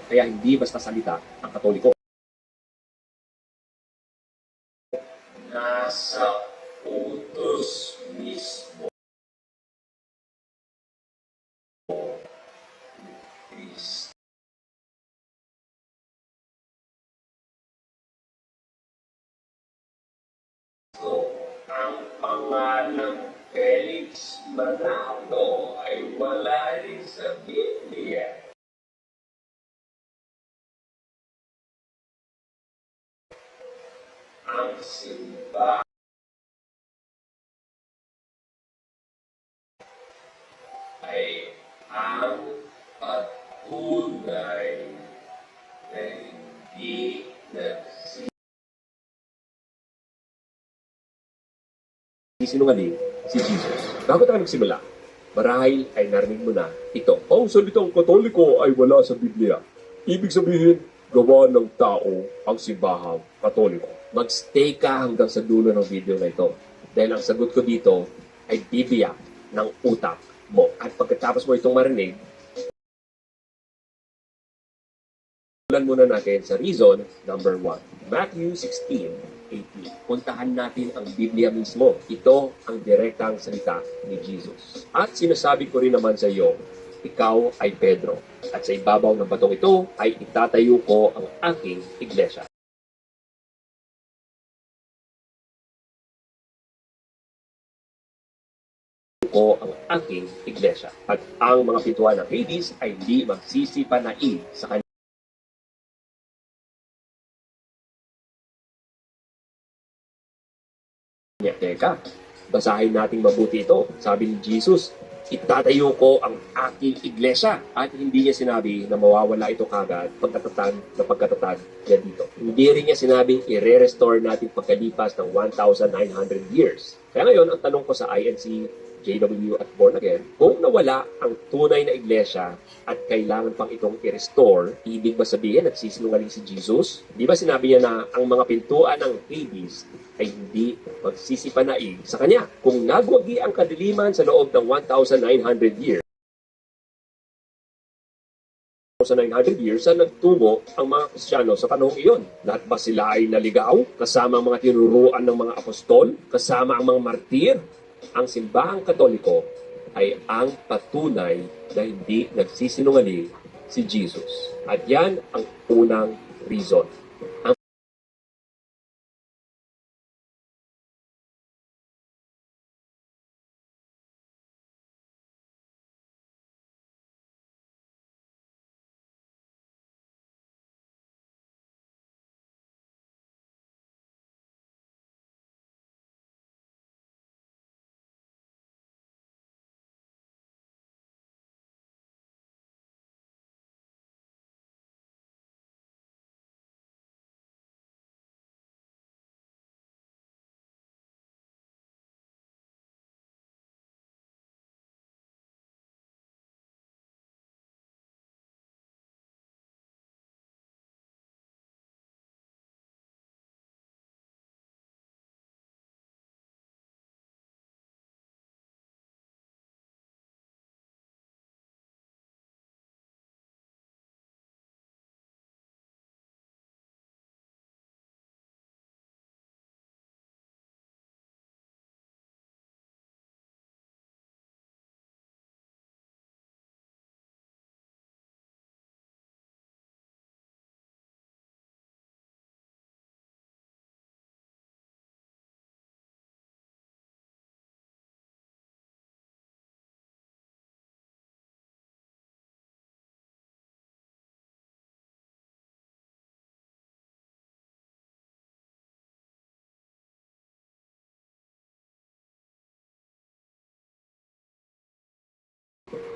Kaya hindi basta salita ang Katoliko. Nasa utos mismo. Kristo ang pangalang Felix Manalo ay wala rin sa Biblia. Ang simbahan ay ang patunay na hindi nagsisinungaling si Jesus. Bago tayo nagsimula, marahil ay narinig mo na ito. Ang salitang Katoliko ay wala sa Biblia. Ibig sabihin, gawa ng tao ang simbahang Katoliko. Mag-stay ka hanggang sa dulo ng video na ito. Dahil ang sagot ko dito ay bibiyak ng utak mo. At pagkatapos mo itong marinig, tulan muna natin sa reason number 1. Matthew 16:18. Puntahan natin ang Biblia mismo. Ito ang direktang salita ni Jesus. At sinasabi ko rin naman sa iyo, ikaw ay Pedro. At sa ibabaw ng batong ito ay itatayo ko ang aking iglesia. Ko ang aking iglesia. At ang mga pintuan ng Hades ay di magsisipanaig sa kanya. Teka, basahin nating mabuti ito. Sabi ni Jesus, itatayo ko ang aking iglesia. At hindi niya sinabi na mawawala ito kagad pagkatatag niya dito. Hindi rin niya sinabing i-restore natin pagkalipas ng 1,900 years. Kaya ngayon, ang tanong ko sa INC, JW at Born Again, kung nawala ang tunay na iglesia at kailangan pang itong i-restore, ibig ba sabihin nagsisinungaling si Jesus? Di ba sinabi niya na ang mga pintuan ng Hades ay hindi magsisipanaig sa kanya? Kung nagwagi ang kadiliman sa loob ng 1,900 years, 1,900 years na nagtungo ang mga Kristiyano sa panahong iyon. Lahat ba sila ay naligaw? Kasama ang mga tinuruan ng mga apostol? Kasama ang mga martir? Ang simbahang Katoliko ay ang patunay na hindi nagsisinungaling si Jesus. At yan ang unang reason.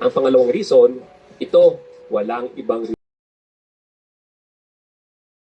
Ang pangalawang reason, ito walang ibang